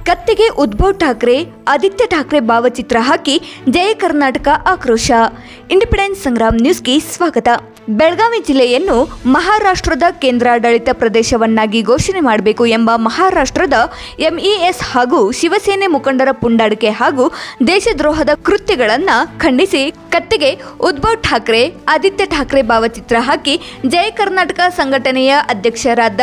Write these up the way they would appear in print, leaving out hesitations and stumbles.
ಕತ್ತೆಗೆ ಉದ್ಧವ್ ಠಾಕ್ರೆ, ಆದಿತ್ಯ ಠಾಕ್ರೆ ಭಾವಚಿತ್ರ ಹಾಕಿ ಜಯ ಕರ್ನಾಟಕ ಆಕ್ರೋಶ. ಇಂಡಿಪೆಂಡೆನ್ಸ್ ಸಂಗ್ರಾಮ್ ನ್ಯೂಸ್ಗೆ ಸ್ವಾಗತ. ಬೆಳಗಾವಿ ಜಿಲ್ಲೆಯನ್ನು ಮಹಾರಾಷ್ಟ್ರದ ಕೇಂದ್ರಾಡಳಿತ ಪ್ರದೇಶವನ್ನಾಗಿ ಘೋಷಣೆ ಮಾಡಬೇಕು ಎಂಬ ಮಹಾರಾಷ್ಟ್ರದ ಎಂಇಎಸ್ ಹಾಗೂ ಶಿವಸೇನೆ ಮುಖಂಡರ ಪುಂಡಾಟಿಕೆ ಹಾಗೂ ದೇಶದ್ರೋಹದ ಕೃತ್ಯಗಳನ್ನು ಖಂಡಿಸಿ ಕತ್ತೆಗೆ ಉದ್ಧವ್ ಠಾಕ್ರೆ, ಆದಿತ್ಯ ಠಾಕ್ರೆ ಭಾವಚಿತ್ರ ಹಾಕಿ ಜಯ ಕರ್ನಾಟಕ ಸಂಘಟನೆಯ ಅಧ್ಯಕ್ಷರಾದ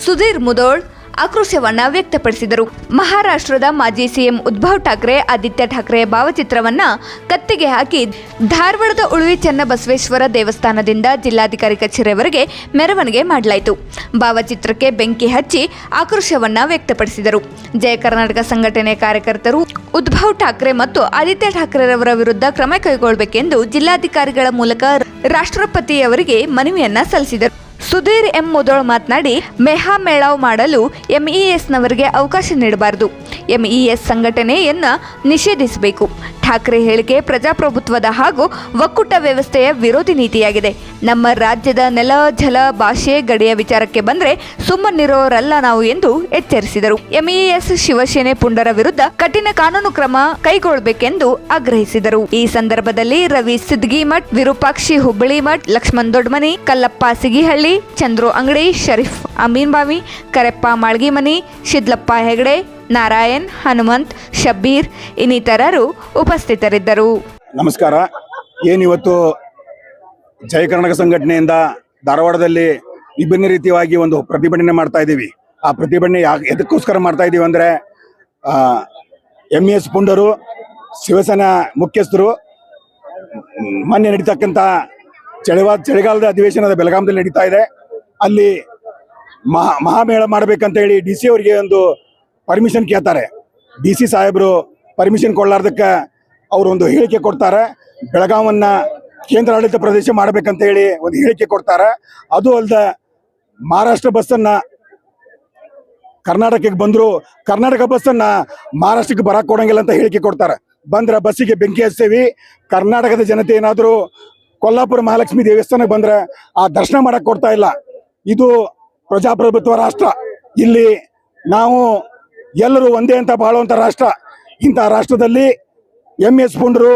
ಸುಧೀರ್ ಮುದೋಳ್ ಆಕ್ರೋಶವನ್ನ ವ್ಯಕ್ತಪಡಿಸಿದರು. ಮಹಾರಾಷ್ಟ್ರದ ಮಾಜಿ ಸಿಎಂ ಉದ್ಧವ್ ಠಾಕ್ರೆ, ಆದಿತ್ಯ ಠಾಕ್ರೆ ಭಾವಚಿತ್ರವನ್ನ ಕತ್ತಿಗೆ ಹಾಕಿ ಧಾರವಾಡದ ಉಳುವಿ ಚನ್ನಬಸವೇಶ್ವರ ದೇವಸ್ಥಾನದಿಂದ ಜಿಲ್ಲಾಧಿಕಾರಿ ಕಚೇರಿವರೆಗೆ ಮೆರವಣಿಗೆ ಮಾಡಲಾಯಿತು. ಭಾವಚಿತ್ರಕ್ಕೆ ಬೆಂಕಿ ಹಚ್ಚಿ ಆಕ್ರೋಶವನ್ನ ವ್ಯಕ್ತಪಡಿಸಿದರು. ಜಯ ಕರ್ನಾಟಕ ಸಂಘಟನೆ ಕಾರ್ಯಕರ್ತರು ಉದ್ಧವ್ ಠಾಕ್ರೆ ಮತ್ತು ಆದಿತ್ಯ ಠಾಕ್ರೆರವರ ವಿರುದ್ಧ ಕ್ರಮ ಕೈಗೊಳ್ಳಬೇಕೆಂದು ಜಿಲ್ಲಾಧಿಕಾರಿಗಳ ಮೂಲಕ ರಾಷ್ಟ್ರಪತಿಯವರಿಗೆ ಮನವಿಯನ್ನ ಸಲ್ಲಿಸಿದರು. ಸುಧೀರ್ ಎಂ ಮುದೋಳ್ ಮಾತನಾಡಿ, ಮೆಹಾ ಮೇಳಾವ್ ಮಾಡಲು ಎಂಇಎಸ್ನವರಿಗೆ ಅವಕಾಶ ನೀಡಬಾರದು. ಎಂಇಎಸ್ ಸಂಘಟನೆಯನ್ನ ನಿಷೇಧಿಸಬೇಕು. ಠಾಕ್ರೆ ಹೇಳಿಕೆ ಪ್ರಜಾಪ್ರಭುತ್ವದ ಹಾಗೂ ಒಕ್ಕೂಟ ವ್ಯವಸ್ಥೆಯ ವಿರೋಧಿ ನೀತಿಯಾಗಿದೆ. ನಮ್ಮ ರಾಜ್ಯದ ನೆಲ, ಜಲ, ಭಾಷೆ, ಗಡಿಯ ವಿಚಾರಕ್ಕೆ ಬಂದರೆ ಸುಮ್ಮನಿರೋರಲ್ಲ ನಾವು ಎಂದು ಎಚ್ಚರಿಸಿದರು. ಎಂಇಎಸ್ ಶಿವಸೇನೆ ಪುಂಡರ ವಿರುದ್ಧ ಕಠಿಣ ಕಾನೂನು ಕ್ರಮ ಕೈಗೊಳ್ಳಬೇಕೆಂದು ಆಗ್ರಹಿಸಿದರು. ಈ ಸಂದರ್ಭದಲ್ಲಿ ರವಿ ಸಿದ್ಗಿಮಠ್, ವಿರೂಪಾಕ್ಷಿ ಹುಬ್ಬಳ್ಳಿಮಠ್, ಲಕ್ಷ್ಮಣ್ ದೊಡ್ಡಮನಿ, ಕಲ್ಲಪ್ಪ ಸಿಗಿಹಳ್ಳಿ, ಚಂದ್ರು ಅಂಗಡಿ, ಶರೀಫ್ ಅಮೀನ್ಬಾವಿ, ಕರೆಪ್ಪ ಮಾಳ್ಗಿಮನಿ, ಶಿದ್ಲಪ್ಪ ಹೆಗಡೆ, ನಾರಾಯಣ್, ಹನುಮಂತ್, ಶಬ್ಬೀರ್ ಇನ್ನಿತರರು ಉಪಸ್ಥಿತರಿದ್ದರು. ನಮಸ್ಕಾರ. ಏನಿವತ್ತು ಜಯ ಕರ್ನಾಟಕ ಸಂಘಟನೆಯಿಂದ ಧಾರವಾಡದಲ್ಲಿ ವಿಭಿನ್ನ ರೀತಿಯಾಗಿ ಒಂದು ಪ್ರತಿಭಟನೆ ಮಾಡ್ತಾ ಇದ್ದೀವಿ. ಆ ಪ್ರತಿಭಟನೆ ಎದಕ್ಕೋಸ್ಕರ ಮಾಡ್ತಾ ಇದ್ದೀವಿ ಅಂದರೆ, ಎಂಇಎಸ್ ಪುಂಡರು, ಶಿವಸೇನಾ ಮುಖ್ಯಸ್ಥರು ಮೊನ್ನೆ ನಡೀತಕ್ಕಂಥ ಚಳಿಗಾಲದ ಅಧಿವೇಶನದ ಬೆಳಗಾಮದಲ್ಲಿ ನಡೀತಾ ಇದೆ. ಅಲ್ಲಿ ಮಹಾಮೇಳ ಮಾಡಬೇಕಂತ ಹೇಳಿ ಡಿ ಸಿ ಅವರಿಗೆ ಒಂದು ಪರ್ಮಿಷನ್ ಕೇಳ್ತಾರೆ. ಡಿ ಸಿ ಸಾಹೇಬರು ಪರ್ಮಿಷನ್ ಕೊಡಲಾರ್ದಕ್ಕೆ ಅವರು ಒಂದು ಹೇಳಿಕೆ ಕೊಡ್ತಾರೆ. ಬೆಳಗಾವನ್ನ ಕೇಂದ್ರಾಡಳಿತ ಪ್ರದೇಶ ಮಾಡಬೇಕಂತ ಹೇಳಿ ಒಂದು ಹೇಳಿಕೆ ಕೊಡ್ತಾರೆ. ಅದು ಅಲ್ಲದೆ ಮಹಾರಾಷ್ಟ್ರ ಬಸ್ಸನ್ನು ಕರ್ನಾಟಕಕ್ಕೆ ಬಂದರು, ಕರ್ನಾಟಕ ಬಸ್ಸನ್ನು ಮಹಾರಾಷ್ಟ್ರಕ್ಕೆ ಬರಕ್ಕೆ ಕೊಡಂಗಿಲ್ಲ ಅಂತ ಹೇಳಿಕೆ ಕೊಡ್ತಾರೆ. ಬಂದ್ರೆ ಬಸ್ಸಿಗೆ ಬೆಂಕಿ ಹಚ್ತೇವಿ. ಕರ್ನಾಟಕದ ಜನತೆ ಏನಾದರೂ ಕೊಲ್ಲಾಪುರ ಮಹಾಲಕ್ಷ್ಮಿ ದೇವಸ್ಥಾನಕ್ಕೆ ಬಂದರೆ ಆ ದರ್ಶನ ಮಾಡಕ್ಕೆ ಕೊಡ್ತಾ ಇಲ್ಲ. ಇದು ಪ್ರಜಾಪ್ರಭುತ್ವ ರಾಷ್ಟ್ರ. ಇಲ್ಲಿ ನಾವು ಎಲ್ಲರೂ ಒಂದೇ ಅಂತ ಬಾಳುವಂಥ ರಾಷ್ಟ್ರ. ಇಂಥ ರಾಷ್ಟ್ರದಲ್ಲಿ ಎಂಇಎಸ್ ಪುಂಡರು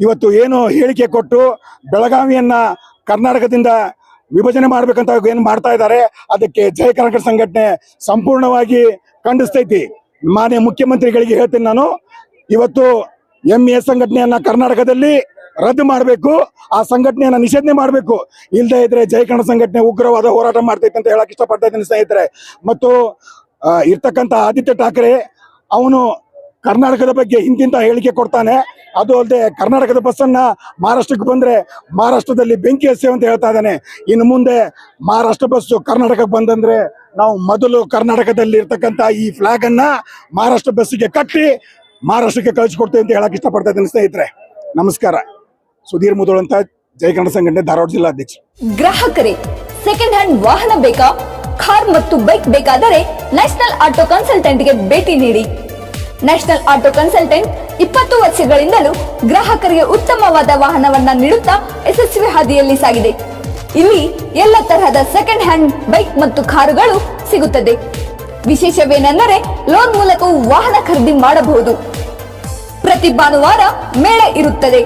ಇವತ್ತು ಏನು ಹೇಳಿಕೆ ಕೊಟ್ಟು ಬೆಳಗಾವಿಯನ್ನ ಕರ್ನಾಟಕದಿಂದ ವಿಭಜನೆ ಮಾಡ್ಬೇಕಂತ ಏನು ಮಾಡ್ತಾ ಇದ್ದಾರೆ, ಅದಕ್ಕೆ ಜಯ ಕರ್ನಾಟಕ ಸಂಘಟನೆ ಸಂಪೂರ್ಣವಾಗಿ ಖಂಡಿಸ್ತೈತಿ. ಮಾನ್ಯ ಮುಖ್ಯಮಂತ್ರಿಗಳಿಗೆ ಹೇಳ್ತೀನಿ ನಾನು, ಇವತ್ತು ಎಂಇಎಸ್ ಸಂಘಟನೆಯನ್ನ ಕರ್ನಾಟಕದಲ್ಲಿ ರದ್ದು ಮಾಡಬೇಕು, ಆ ಸಂಘಟನೆಯನ್ನ ನಿಷೇಧನೆ ಮಾಡಬೇಕು. ಇಲ್ಲದೆ ಇದ್ರೆ ಜಯ ಕನ್ನಡ ಸಂಘಟನೆ ಉಗ್ರವಾದ ಹೋರಾಟ ಮಾಡ್ತೈತೆ ಅಂತ ಹೇಳಕ್ ಇಷ್ಟಪಡ್ತಾ ಇದ್ದೀನಿ ಸ್ನೇಹಿತರೆ. ಮತ್ತು ಇರ್ತಕ್ಕಂಥ ಆದಿತ್ಯ ಠಾಕ್ರೆ ಅವನು ಕರ್ನಾಟಕದ ಬಗ್ಗೆ ಇಂತಿಂತ ಹೇಳಿಕೆ ಕೊಡ್ತಾನೆ. ಅದು ಅಲ್ಲದೆ ಕರ್ನಾಟಕದ ಬಸ್ಸನ್ನ ಮಹಾರಾಷ್ಟ್ರಕ್ಕೆ ಬಂದ್ರೆ ಮಹಾರಾಷ್ಟ್ರದಲ್ಲಿ ಬೆಂಕಿ ಹಚ್ಚೇವೆ ಅಂತ ಹೇಳ್ತಾ ಇದ್ದಾನೆ. ಇನ್ನು ಮುಂದೆ ಮಹಾರಾಷ್ಟ್ರ ಬಸ್ಸು ಕರ್ನಾಟಕಕ್ಕೆ ಬಂದಂದ್ರೆ ನಾವು ಮೊದಲು ಕರ್ನಾಟಕದಲ್ಲಿ ಇರ್ತಕ್ಕಂಥ ಈ ಫ್ಲಾಗ್ ಅನ್ನ ಮಹಾರಾಷ್ಟ್ರ ಬಸ್ಸಿಗೆ ಕಟ್ಟಿ ಮಹಾರಾಷ್ಟ್ರಕ್ಕೆ ಕಳಿಸ್ಕೊಡ್ತೇವೆ ಅಂತ ಹೇಳಕ್ ಇಷ್ಟಪಡ್ತಾ ಇದ್ದೀನಿ ಸ್ನೇಹಿತರೆ. ನಮಸ್ಕಾರ. ಸುಧೀರ್ ಮುದೋಳ್ ಅಂತ, ಜಯ ಕನ್ನಡ ಸಂಘಟನೆ ಧಾರವಾಡ ಜಿಲ್ಲಾಧ್ಯಕ್ಷ. ಗ್ರಾಹಕರೇ, ಸೆಕೆಂಡ್ ಹ್ಯಾಂಡ್ ವಾಹನ ಬೇಕಾ? ಕಾರ್ ಮತ್ತು ಬೈಕ್ ಬೇಕಾದರೆ ನ್ಯಾಷನಲ್ ಆಟೋ ಕನ್ಸಲ್ಟೆಂಟ್ಗೆ ಭೇಟಿ ನೀಡಿ. ನ್ಯಾಷನಲ್ ಆಟೋ ಕನ್ಸಲ್ಟೆಂಟ್ 20 ವರ್ಷಗಳಿಂದಲೂ ಗ್ರಾಹಕರಿಗೆ ಉತ್ತಮವಾದ ವಾಹನವನ್ನ ನೀಡುತ್ತಾ ಯಶಸ್ವಿ ಹಾದಿಯಲ್ಲಿ ಸಾಗಿದೆ. ಇಲ್ಲಿ ಎಲ್ಲ ತರಹದ ಸೆಕೆಂಡ್ ಹ್ಯಾಂಡ್ ಬೈಕ್ ಮತ್ತು ಕಾರುಗಳು ಸಿಗುತ್ತದೆ. ವಿಶೇಷವೇನೆಂದರೆ ಲೋನ್ ಮೂಲಕವೂ ವಾಹನ ಖರೀದಿ ಮಾಡಬಹುದು. ಪ್ರತಿ ಭಾನುವಾರ ಮೇಳ ಇರುತ್ತದೆ.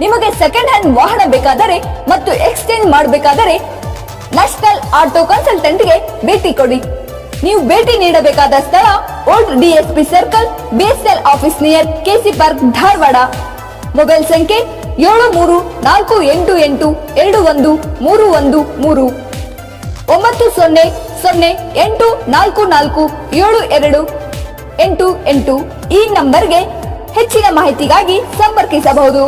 ನಿಮಗೆ ಸೆಕೆಂಡ್ ಹ್ಯಾಂಡ್ ವಾಹನ ಬೇಕಾದರೆ ಮತ್ತು ಎಕ್ಸ್ಚೇಂಜ್ ಮಾಡಬೇಕಾದರೆ ನ್ಯಾಷನಲ್ ಆಟೋ ಕನ್ಸಲ್ಟೆಂಟ್ಗೆ ಭೇಟಿ ಕೊಡಿ. ನೀವು ಭೇಟಿ ನೀಡಬೇಕಾದ ಸ್ಥಳ old DSP circle, BSL office near KC park, Dharwad. Mobile ಸಂಖ್ಯೆ 7348821313 9008447288. ಈ ನಂಬರ್ಗೆ ಹೆಚ್ಚಿನ ಮಾಹಿತಿಗಾಗಿ ಸಂಪರ್ಕಿಸಬಹುದು.